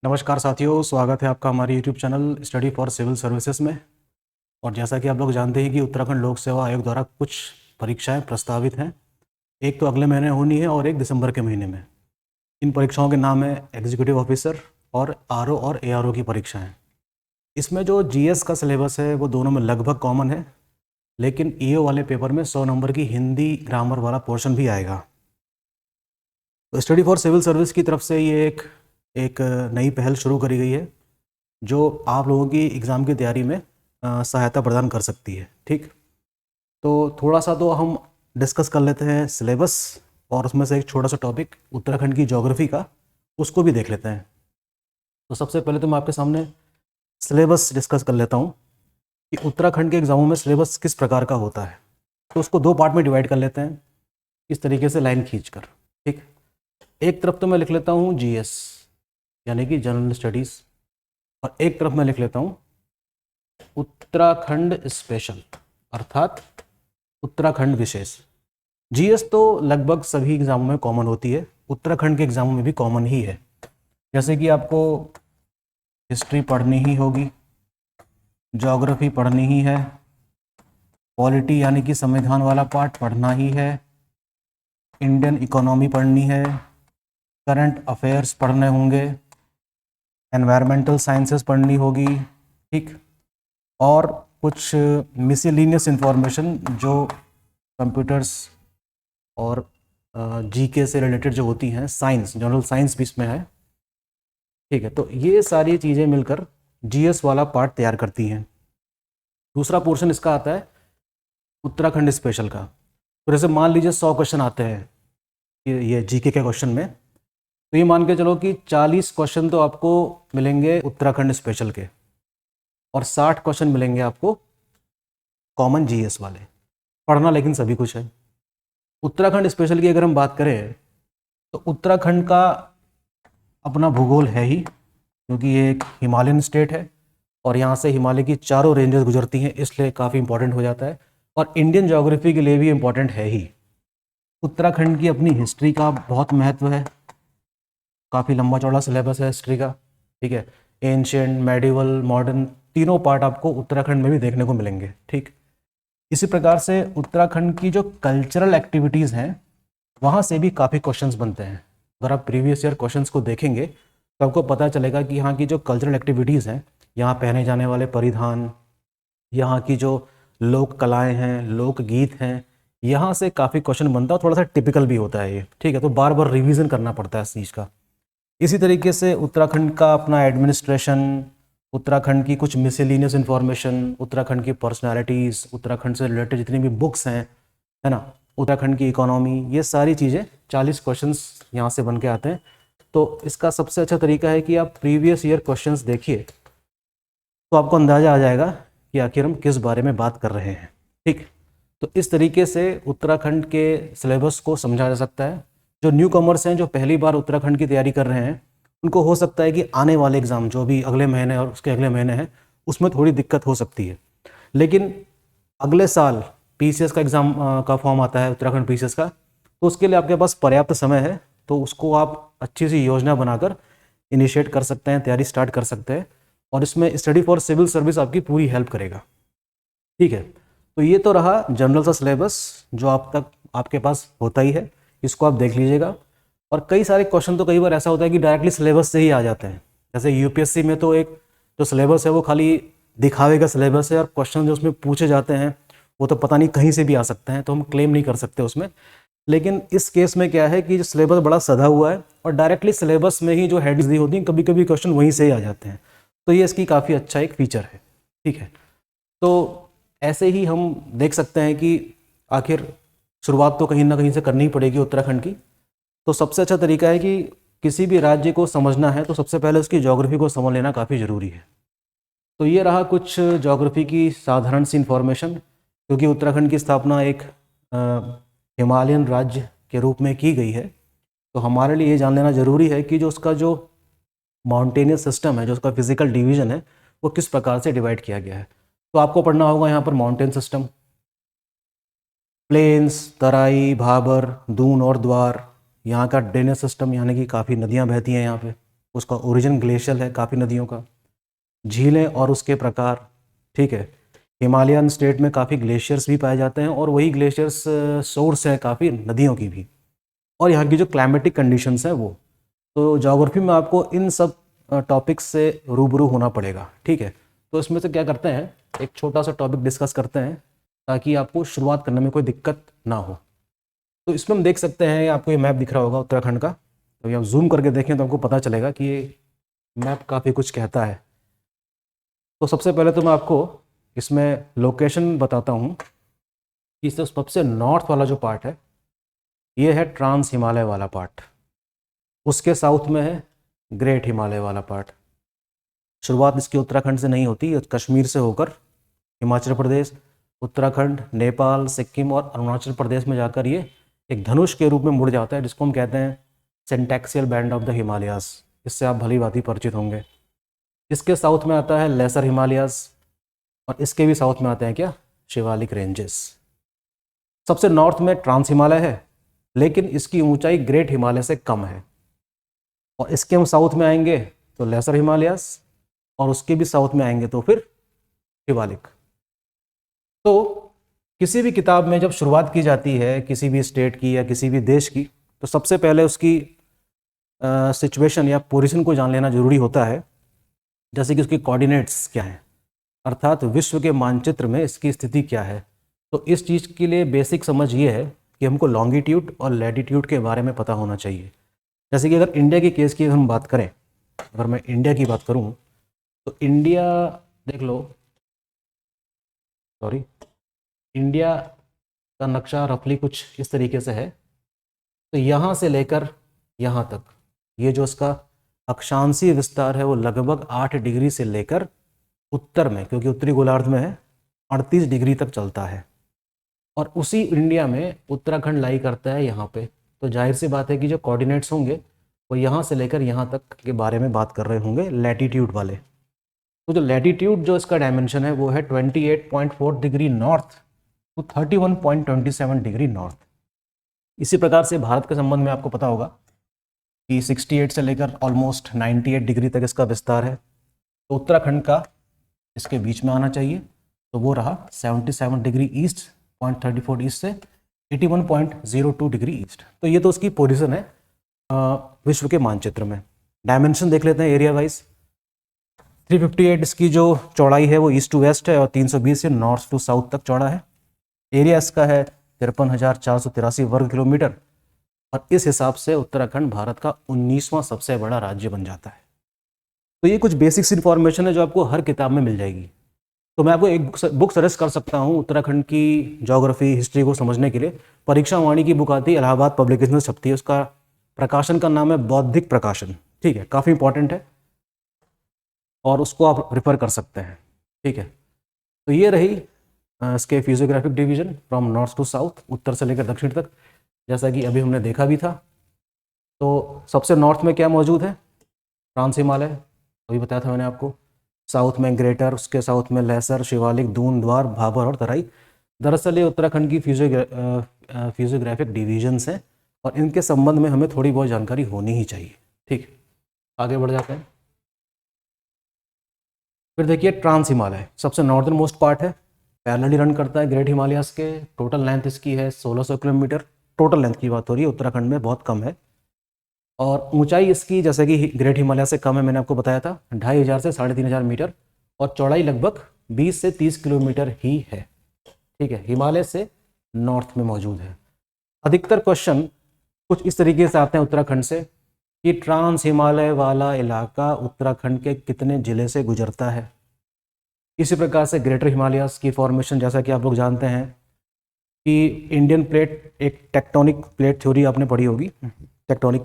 नमस्कार साथियों, स्वागत है आपका हमारे YouTube channel study for civil services में। और जैसा कि आप लोग जानते हैं कि उत्तराखंड लोक सेवा आयोग द्वारा कुछ परीक्षाएं प्रस्तावित हैं। एक तो अगले महीने होनी है और एक दिसंबर के महीने में। इन परीक्षाओं के नाम है एग्जीक्यूटिव ऑफिसर और आरओ और एआरओ की परीक्षाएं। इसमें जो जीएस का सिलेबस है वो दोनों में लगभग कॉमन है, लेकिन ईओ वाले पेपर में 100 नंबर की हिंदी ग्रामर वाला पोर्शन भी आएगा। तो स्टडी फॉर सिविल सर्विस की तरफ से ये एक नई पहल शुरू करी गई है जो आप लोगों की एग्ज़ाम की तैयारी में सहायता प्रदान कर सकती है। ठीक, तो थोड़ा सा तो हम डिस्कस कर लेते हैं सिलेबस, और उसमें से एक छोटा सा टॉपिक उत्तराखंड की ज्योग्राफी का, उसको भी देख लेते हैं। तो सबसे पहले तो मैं आपके सामने सिलेबस डिस्कस कर लेता हूँ कि उत्तराखंड के एग्ज़ामों में सिलेबस किस प्रकार का होता है। तो उसको दो पार्ट में डिवाइड कर लेते हैं इस तरीके से लाइन खींचकर। ठीक, एक तरफ तो मैं लिख लेता हूँ जीएस यानी कि जनरल स्टडीज़, और एक तरफ मैं लिख लेता हूँ उत्तराखंड स्पेशल अर्थात उत्तराखंड विशेष। जीएस तो लगभग सभी एग्जामों में कॉमन होती है, उत्तराखंड के एग्जामों में भी कॉमन ही है। जैसे कि आपको हिस्ट्री पढ़नी ही होगी, ज्योग्राफी पढ़नी ही है, पॉलिटी यानी कि संविधान वाला पार्ट पढ़ना ही है, इंडियन इकोनॉमी पढ़नी है, करंट अफेयर्स पढ़ने होंगे, एनवायरमेंटल साइंसेस पढ़नी होगी। ठीक, और कुछ मिसलिनियस इंफॉर्मेशन जो कंप्यूटर्स और जीके से रिलेटेड जो होती हैं, साइंस, जनरल साइंस भी इसमें है। ठीक है, तो ये सारी चीज़ें मिलकर जीएस वाला पार्ट तैयार करती हैं। दूसरा पोर्शन इसका आता है उत्तराखंड स्पेशल का। तो जैसे मान लीजिए 100 क्वेश्चन आते हैं ये जीके के क्वेश्चन में, तो ये मान के चलो कि 40 क्वेश्चन तो आपको मिलेंगे उत्तराखंड स्पेशल के और 60 क्वेश्चन मिलेंगे आपको कॉमन जीएस वाले। पढ़ना लेकिन सभी कुछ है। उत्तराखंड स्पेशल की अगर हम बात करें तो उत्तराखंड का अपना भूगोल है ही, क्योंकि ये एक हिमालयन स्टेट है और यहाँ से हिमालय की चारों रेंजेस गुजरती हैं, इसलिए काफ़ी इंपॉर्टेंट हो जाता है। और इंडियन ज्योग्राफी के लिए भी इम्पॉर्टेंट है ही। उत्तराखंड की अपनी हिस्ट्री का बहुत महत्व है, काफ़ी लंबा चौड़ा सिलेबस है हिस्ट्री का। ठीक है, एंशिएंट, मेडिवल, मॉडर्न, तीनों पार्ट आपको उत्तराखंड में भी देखने को मिलेंगे। ठीक, इसी प्रकार से उत्तराखंड की जो कल्चरल एक्टिविटीज़ हैं वहाँ से भी काफ़ी क्वेश्चंस बनते हैं। अगर आप प्रीवियस ईयर क्वेश्चंस को देखेंगे तो आपको पता चलेगा कि यहाँ की जो कल्चरल एक्टिविटीज़ हैं, यहाँ पहने जाने वाले परिधान, यहाँ की जो लोक कलाएँ हैं, लोक गीत हैं, यहाँ से काफ़ी क्वेश्चन बनता है। थोड़ा सा टिपिकल भी होता है ये। ठीक है, तो बार बार रिविज़न करना पड़ता है इस चीज़ का। इसी तरीके से उत्तराखंड का अपना एडमिनिस्ट्रेशन, उत्तराखंड की कुछ मिसलिनियस इन्फॉर्मेशन, उत्तराखंड की पर्सनालिटीज़, उत्तराखंड से रिलेटेड जितनी भी बुक्स हैं, है ना, उत्तराखंड की इकोनॉमी, ये सारी चीज़ें 40 क्वेश्चंस यहाँ से बन के आते हैं। तो इसका सबसे अच्छा तरीका है कि आप प्रीवियस ईयर क्वेश्चंस देखिए, तो आपको अंदाज़ा आ जाएगा कि आखिर हम किस बारे में बात कर रहे हैं। ठीक, तो इस तरीके से उत्तराखंड के सिलेबस को समझा जा सकता है। जो न्यू कमर्स हैं, जो पहली बार उत्तराखंड की तैयारी कर रहे हैं, उनको हो सकता है कि आने वाले एग्ज़ाम जो भी अगले महीने और उसके अगले महीने हैं उसमें थोड़ी दिक्कत हो सकती है। लेकिन अगले साल पीसीएस का एग्ज़ाम का फॉर्म आता है, उत्तराखंड पीसीएस का, तो उसके लिए आपके पास पर्याप्त समय है। तो उसको आप अच्छी सी योजना बनाकर इनिशिएट कर सकते हैं, तैयारी स्टार्ट कर सकते हैं, और इसमें स्टडी फॉर सिविल सर्विस आपकी पूरी हेल्प करेगा। ठीक है, तो ये तो रहा जनरल सा सिलेबस जो आप तक आपके पास होता ही है, इसको आप देख लीजिएगा। और कई सारे क्वेश्चन तो कई बार ऐसा होता है कि डायरेक्टली सिलेबस से ही आ जाते हैं। जैसे यूपीएससी में तो एक जो सिलेबस है वो खाली दिखावे का सिलेबस है, और क्वेश्चन जो उसमें पूछे जाते हैं वो तो पता नहीं कहीं से भी आ सकते हैं, तो हम क्लेम नहीं कर सकते उसमें। लेकिन इस केस में क्या है कि जो सिलेबस बड़ा सधा हुआ है और डायरेक्टली सिलेबस में ही जो हेड्स दी होती हैं, कभी कभी क्वेश्चन वहीं से ही आ जाते हैं। तो ये इसकी काफ़ी अच्छा एक फीचर है। ठीक है, तो ऐसे ही हम देख सकते हैं कि आखिर शुरुआत तो कहीं ना कहीं से करनी ही पड़ेगी उत्तराखंड की। तो सबसे अच्छा तरीका है कि किसी भी राज्य को समझना है तो सबसे पहले उसकी ज्योग्राफी को समझ लेना काफ़ी ज़रूरी है। तो ये रहा कुछ ज्योग्राफी की साधारण सी इन्फॉर्मेशन। क्योंकि उत्तराखंड की स्थापना एक हिमालयन राज्य के रूप में की गई है, तो हमारे लिए ये जान लेना ज़रूरी है कि जो उसका जो माउंटेनियस सिस्टम है, जो उसका फिजिकल डिवीज़न है, वो किस प्रकार से डिवाइड किया गया है। तो आपको पढ़ना होगा यहाँ पर माउंटेन सिस्टम, प्लेन्स, तराई, भाबर, दून और द्वार, यहाँ का ड्रेनेज सिस्टम यानी कि काफ़ी नदियाँ बहती हैं यहाँ पे, उसका ओरिजिन ग्लेशियल है काफ़ी नदियों का, झीलें और उसके प्रकार, ठीक है। हिमालयन स्टेट में काफ़ी ग्लेशियर्स भी पाए जाते हैं और वही ग्लेशियर्स सोर्स है काफ़ी नदियों की भी, और यहाँ की जो क्लाइमेटिक कंडीशंस हैं वो। तो ज्योग्राफी में आपको इन सब टॉपिक्स से रूबरू होना पड़ेगा, ठीक है। तो इसमें से क्या करते हैं, एक छोटा सा टॉपिक डिस्कस करते हैं ताकि आपको शुरुआत करने में कोई दिक्कत ना हो। तो इसमें हम देख सकते हैं, आपको ये मैप दिख रहा होगा उत्तराखंड का। तो हम जूम करके देखें तो आपको पता चलेगा कि ये मैप काफ़ी कुछ कहता है। तो सबसे पहले तो मैं आपको इसमें लोकेशन बताता हूँ कि सबसे नॉर्थ वाला जो पार्ट है ये है ट्रांस हिमालय वाला पार्ट, उसके साउथ में है ग्रेट हिमालय वाला पार्ट। शुरुआत इसकी उत्तराखंड से नहीं होती, कश्मीर से होकर हिमाचल प्रदेश, उत्तराखंड, नेपाल, सिक्किम और अरुणाचल प्रदेश में जाकर ये एक धनुष के रूप में मुड़ जाता है, जिसको हम कहते हैं सेंटेक्सियल बैंड ऑफ द हिमालयाज। इससे आप भली भांति परिचित होंगे। इसके साउथ में आता है लेसर हिमालयाज और इसके भी साउथ में आते हैं क्या, शिवालिक रेंजेस। सबसे नॉर्थ में ट्रांस हिमालय है, लेकिन इसकी ऊंचाई ग्रेट हिमालय से कम है। और इसके हम साउथ में आएंगे तो लेसर हिमालयाज, और उसके भी साउथ में आएंगे तो फिर शिवालिक। तो किसी भी किताब में जब शुरुआत की जाती है किसी भी स्टेट की या किसी भी देश की, तो सबसे पहले उसकी सिचुएशन या पोजीशन को जान लेना जरूरी होता है, जैसे कि उसके कोऑर्डिनेट्स क्या हैं, अर्थात विश्व के मानचित्र में इसकी स्थिति क्या है। तो इस चीज़ के लिए बेसिक समझ ये है कि हमको लॉन्गिट्यूड और लैटिट्यूड के बारे में पता होना चाहिए। जैसे कि अगर इंडिया के केस की हम बात करें, अगर मैं इंडिया की बात करूं तो इंडिया देख लो, सॉरी, इंडिया का नक्शा रफली कुछ इस तरीके से है। तो यहाँ से लेकर यहाँ तक ये जो इसका अक्षांशीय विस्तार है वो लगभग 8 डिग्री से लेकर उत्तर में, क्योंकि उत्तरी गोलार्ध में है, 38 डिग्री तक चलता है। और उसी इंडिया में उत्तराखंड लाई करता है यहाँ पे। तो जाहिर सी बात है कि जो कोऑर्डिनेट्स होंगे वो यहाँ से लेकर यहाँ तक के बारे में बात कर रहे होंगे, लैटिट्यूड वाले। तो जो लैटिट्यूड जो इसका डायमेंशन है वो है 28.4 degree north to 31.27 degree north. इसी प्रकार से भारत के संबंध में आपको पता होगा कि 68 से लेकर ऑलमोस्ट 98 डिग्री तक इसका विस्तार है। तो उत्तराखंड का इसके बीच में आना चाहिए, तो वो रहा 77 डिग्री ईस्ट, 0.34 ईस्ट से 81.02 डिग्री ईस्ट। तो ये तो उसकी पोजीशन है विश्व के मानचित्र में। डायमेंशन देख लेते हैं एरिया वाइज। 358 इसकी जो चौड़ाई है वो ईस्ट टू वेस्ट है और 320 से नॉर्थ टू साउथ तक चौड़ा है। एरिया इसका है 53,483 वर्ग किलोमीटर, और इस हिसाब से उत्तराखंड भारत का 19वां सबसे बड़ा राज्य बन जाता है। तो ये कुछ बेसिक्स इन्फॉर्मेशन है जो आपको हर किताब में मिल जाएगी। तो मैं आपको एक बुक सजेस्ट कर सकता हूँ उत्तराखंड की ज्योग्राफी हिस्ट्री को समझने के लिए। परीक्षा वाणी की बुक आती है, इलाहाबाद पब्लिकेशन में छपती है, उसका प्रकाशन का नाम है बौद्धिक प्रकाशन, ठीक है, काफ़ी इंपॉर्टेंट है और उसको आप रिफर कर सकते हैं, ठीक है। तो ये रही इसके physiographic division from north to south, उत्तर से लेकर दक्षिण तक, जैसा कि अभी हमने देखा भी था। तो सबसे नॉर्थ में क्या मौजूद है, ट्रांस हिमालय, अभी बताया था मैंने आपको। साउथ में ग्रेटर, उसके साउथ में लेसर, शिवालिक, दून, द्वार, भाबर और तराई। दरअसल ये उत्तराखंड की फिजियोग्राफिक डिवीजन्स हैं और इनके संबंध में हमें थोड़ी बहुत जानकारी होनी ही चाहिए, ठीक। आगे बढ़ जाते हैं। फिर देखिए ट्रांस हिमालय सबसे नॉर्दर्न मोस्ट पार्ट है, पैरेलली रन करता है ग्रेट हिमालयास के। टोटल लेंथ इसकी है 1600 किलोमीटर। टोटल लेंथ की बात हो रही है, उत्तराखंड में बहुत कम है। और ऊंचाई इसकी जैसे कि ग्रेट हिमालय से कम है, मैंने आपको बताया था, 2500 से 3500 मीटर, और चौड़ाई लगभग 20 से 30 किलोमीटर ही है, ठीक है। हिमालय से नॉर्थ में मौजूद है। अधिकतर क्वेश्चन कुछ इस तरीके से आते हैं उत्तराखंड से कि ट्रांस हिमालय वाला इलाका उत्तराखंड के कितने जिले से गुजरता है। इसी प्रकार से ग्रेटर हिमालयास की फॉर्मेशन, जैसा कि आप लोग जानते हैं कि इंडियन प्लेट, एक टेक्टोनिक प्लेट थ्योरी आपने पढ़ी होगी, टेक्टोनिक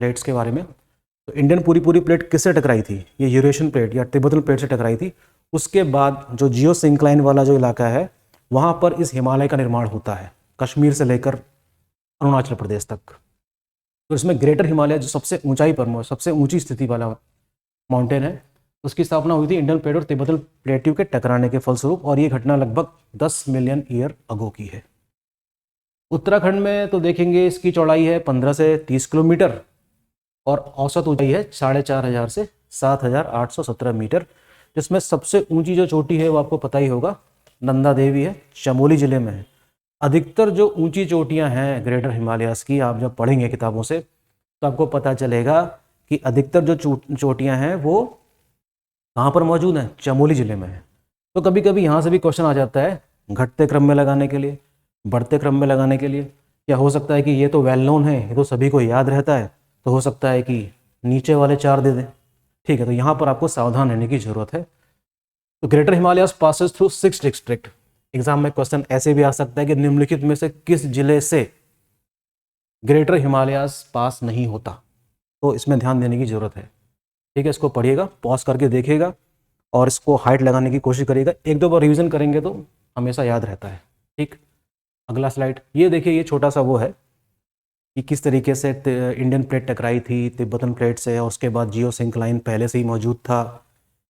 प्लेट्स के बारे में। तो इंडियन पूरी प्लेट किससे टकराई थी, ये यूरेशियन प्लेट या तिब्बतन प्लेट से टकराई थी। उसके बाद जो जियो सिंक्लाइन वाला जो इलाका है वहाँ पर इस हिमालय का निर्माण होता है, कश्मीर से लेकर अरुणाचल प्रदेश तक। तो इसमें ग्रेटर हिमालय जो सबसे ऊंचाई पर, सबसे ऊंची स्थिति वाला माउंटेन है, उसकी स्थापना हुई थी इंडियन प्लेट और तिब्बतन प्लेट्यू के टकराने के फलस्वरूप, और ये घटना लगभग 10 मिलियन ईयर अगो की है। उत्तराखंड में तो देखेंगे इसकी चौड़ाई है 15 से 30 किलोमीटर, और औसत ऊंचाई है 4,500 से 7,817 मीटर, जिसमें सबसे ऊंची जो चोटी है वो आपको पता ही होगा, नंदा देवी है, चमोली जिले में है। अधिकतर जो ऊंची चोटियां हैं ग्रेटर हिमालयाज की, आप जब पढ़ेंगे किताबों से तो आपको पता चलेगा कि अधिकतर जो चोटियां हैं वो कहाँ पर मौजूद हैं, चमोली जिले में है। तो कभी कभी यहाँ से भी क्वेश्चन आ जाता है घटते क्रम में लगाने के लिए, बढ़ते क्रम में लगाने के लिए। क्या हो सकता है कि ये तो वेल नोन है, ये तो सभी को याद रहता है, तो हो सकता है कि नीचे वाले 4 दे दें। ठीक है, तो यहाँ पर आपको सावधान रहने की जरूरत है। तो greater Himalayas passes through 6 district. Exam में क्वेश्चन ऐसे भी आ सकता है कि निम्नलिखित में से किस जिले से ग्रेटर हिमालयाज पास नहीं होता, तो इसमें ध्यान देने की जरूरत है। ठीक है, इसको पढ़िएगा, पॉज करके देखिएगा और इसको हाइट लगाने की कोशिश करिएगा। 1-2 बार रिवीजन करेंगे तो हमेशा याद रहता है। ठीक, अगला स्लाइड ये देखिए, ये छोटा सा वो है कि किस तरीके से इंडियन प्लेट टकराई थी तिब्बतन प्लेट से, और उसके बाद जियो सिंक्लाइन पहले से ही मौजूद था।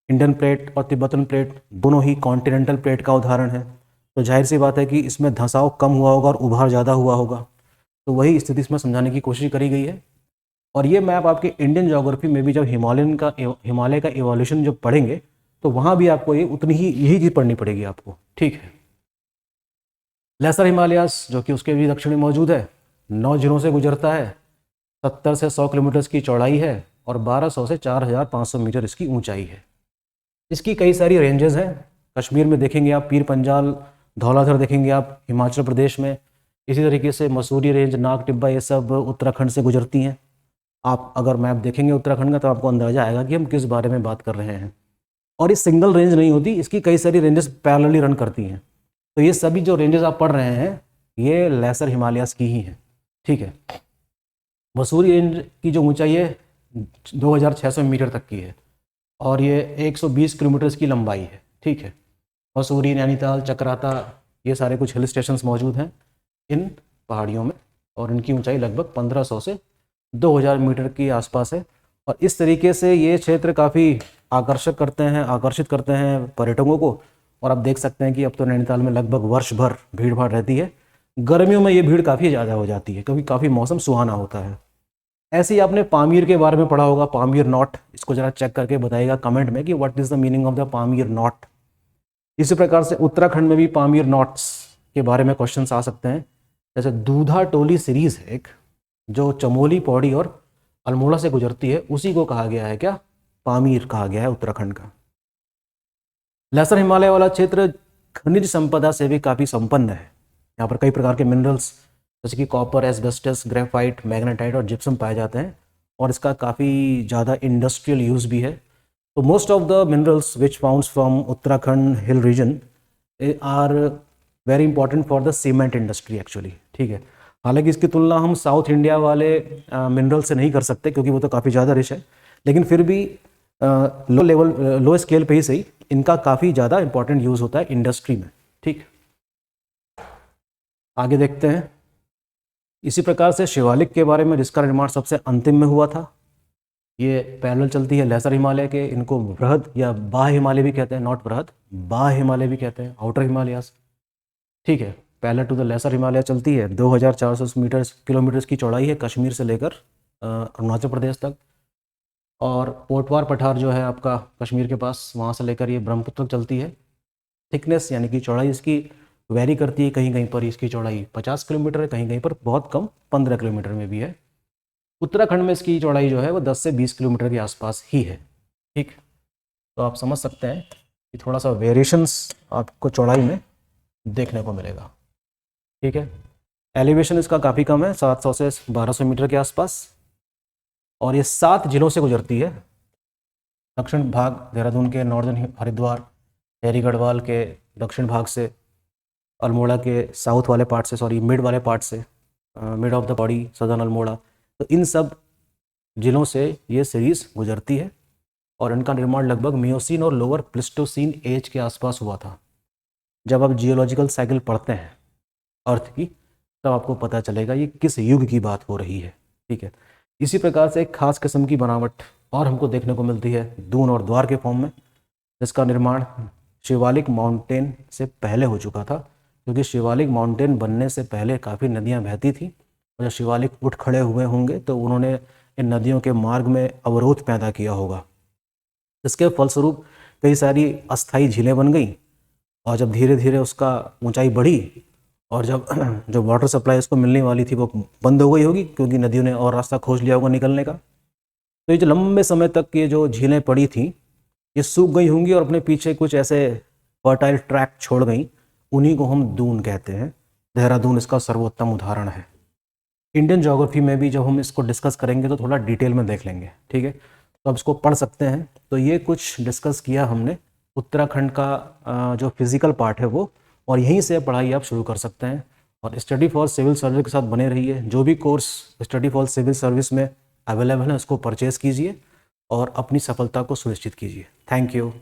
इंडियन प्लेट और तिब्बतन प्लेट दोनों ही कॉन्टिनेंटल प्लेट का उदाहरण है, तो जाहिर सी बात है कि इसमें धंसाव कम हुआ होगा और उभार ज़्यादा हुआ होगा। तो वही स्थिति इसमें समझाने की कोशिश करी गई है। और ये मैप आपके इंडियन ज्योग्राफी में भी जब हिमालय का इवोल्यूशन जब पढ़ेंगे तो वहाँ भी आपको ये उतनी ही यही चीज़ पढ़नी पड़ेगी आपको। ठीक है, लेसर हिमालयास जो कि उसके भी दक्षिण में मौजूद है, 9 जिलों से गुजरता है, 70 से 100 किलोमीटर की चौड़ाई है और 1200 से 4,500 मीटर इसकी ऊंचाई है। इसकी कई सारी रेंजेस हैं। कश्मीर में देखेंगे आप पीर पंजाल, धौलाधर देखेंगे आप हिमाचल प्रदेश में, इसी तरीके से मसूरी रेंज, नाग टिब्बा, ये सब उत्तराखंड से गुजरती हैं। आप अगर मैप देखेंगे उत्तराखंड का तो आपको अंदाजा आएगा कि हम किस बारे में बात कर रहे हैं। और ये सिंगल रेंज नहीं होती, इसकी कई सारी रेंजेस पैरेलली रन करती हैं। तो ये सभी जो रेंजेस आप पढ़ रहे हैं ये लेसर हिमालयास की ही हैं। ठीक है, मसूरी रेंज की जो ऊंचाई है 2,600 मीटर तक की है और ये 120 किलोमीटर की लंबाई है। ठीक है, मसूरी, नैनीताल, चक्राता, ये सारे कुछ हिल स्टेशंस मौजूद हैं इन पहाड़ियों में और इनकी ऊंचाई लगभग 1500 से 2000 मीटर के आसपास है। और इस तरीके से ये क्षेत्र काफ़ी आकर्षित करते हैं पर्यटकों को। और आप देख सकते हैं कि अब तो नैनीताल में लगभग वर्ष भर भीड़ भाड़ रहती है। गर्मियों में ये भीड़ काफ़ी ज़्यादा हो जाती है क्योंकि काफ़ी मौसम सुहाना होता है। ऐसे ही आपने पामीर के बारे में पढ़ा होगा, पामीर नॉट, इसको ज़रा चेक करके बताइएगा कमेंट में कि what is the meaning of the Pamir not. इसी प्रकार से उत्तराखंड में भी पामीर नॉट्स के बारे में क्वेश्चंस आ सकते हैं। जैसे दूधा टोली सीरीज़ है एक, जो चमोली, पौड़ी और अल्मोड़ा से गुजरती है, उसी को कहा गया है क्या, पामीर कहा गया है उत्तराखंड का। लेसर हिमालय वाला क्षेत्र खनिज संपदा से भी काफ़ी संपन्न है। यहाँ पर कई प्रकार के मिनरल्स जैसे कि कॉपर, एस्बेस्टस, ग्रेफाइट, मैग्नेटाइट और जिप्सम पाए जाते हैं और इसका काफ़ी ज़्यादा इंडस्ट्रियल यूज़ भी है। तो most of the minerals which founds from Uttarakhand hill region are very important for the cement industry actually. ठीक है, हालांकि इसकी तुलना हम साउथ इंडिया वाले मिनरल से नहीं कर सकते क्योंकि वो तो काफ़ी ज़्यादा रिच है, लेकिन फिर भी लो स्केल पे ही सही इनका काफ़ी ज़्यादा इंपॉर्टेंट यूज़ होता है इंडस्ट्री में। ठीक, आगे देखते हैं। इसी प्रकार से शिवालिक के बारे में, जिसका निर्माण सबसे अंतिम में हुआ था, ये पैरेलल चलती है लेसर हिमालय के। इनको बृहद या बाह्य हिमालय भी कहते हैं, नॉट बृहद, बाह्य हिमालय भी कहते हैं, आउटर हिमालयास। ठीक है, parallel to the lesser Himalaya चलती है, 2,400 किलोमीटर की चौड़ाई है कश्मीर से लेकर अरुणाचल प्रदेश तक। और पोटवार पठार जो है आपका कश्मीर के पास, वहाँ से लेकर ये ब्रह्मपुत्र तक चलती है। थिकनेस यानी कि चौड़ाई इसकी वेरी करती है, कहीं कहीं पर इसकी चौड़ाई 50 किलोमीटर है, कहीं कहीं पर बहुत कम 15 किलोमीटर में भी है। उत्तराखंड में इसकी चौड़ाई जो है वो 10 से 20 किलोमीटर के आसपास ही है। ठीक, तो आप समझ सकते हैं कि थोड़ा सा वेरिएशंस आपको चौड़ाई में देखने को मिलेगा। ठीक है, एलिवेशन इसका काफ़ी कम है, 700 से 1200 मीटर के आसपास, और ये 7 जिलों से गुजरती है। दक्षिण भाग देहरादून के, नॉर्दर्न हरिद्वार, टेहरी गढ़वाल के दक्षिण भाग से, अल्मोड़ा के साउथ वाले पार्ट से, मिड वाले पार्ट से, mid of the body southern Almora, तो इन सब जिलों से ये सीरीज़ गुजरती है। और इनका निर्माण लगभग मियोसीन और लोअर प्लिस्टोसीन एज के आसपास हुआ था। जब आप जियोलॉजिकल साइकिल पढ़ते हैं अर्थ की, तब आपको पता चलेगा ये किस युग की बात हो रही है। ठीक है, इसी प्रकार से एक खास किस्म की बनावट और हमको देखने को मिलती है दून और द्वार के फॉर्म में, जिसका निर्माण शिवालिक माउंटेन से पहले हो चुका था, क्योंकि शिवालिक माउंटेन बनने से पहले काफ़ी नदियाँ बहती थी और जब शिवालिक उठ खड़े हुए होंगे तो उन्होंने इन नदियों के मार्ग में अवरोध पैदा किया होगा। इसके फलस्वरूप कई सारी अस्थायी झीलें बन गई, और जब धीरे धीरे उसका ऊंचाई बढ़ी और जब जो वाटर सप्लाई उसको मिलने वाली थी वो बंद हो गई होगी, क्योंकि नदियों ने और रास्ता खोज लिया होगा निकलने का। तो ये जो लंबे समय तक ये जो झीलें पड़ी थी ये सूख गई होंगी और अपने पीछे कुछ ऐसे फर्टाइल ट्रैक छोड़ गई, उन्हीं को हम दून कहते हैं। देहरादून इसका सर्वोत्तम उदाहरण है। इंडियन ज्योग्राफी में भी जब हम इसको डिस्कस करेंगे तो थोड़ा डिटेल में देख लेंगे, ठीक है। तो अब इसको पढ़ सकते हैं। तो ये कुछ डिस्कस किया हमने उत्तराखंड का जो फिजिकल पार्ट है वो, और यहीं से पढ़ाई आप शुरू कर सकते हैं। और स्टडी फॉर सिविल सर्विस के साथ बने रहिए। जो भी course study for civil service में अवेलेबल है उसको परचेज़ कीजिए और अपनी सफलता को सुनिश्चित कीजिए। Thank you.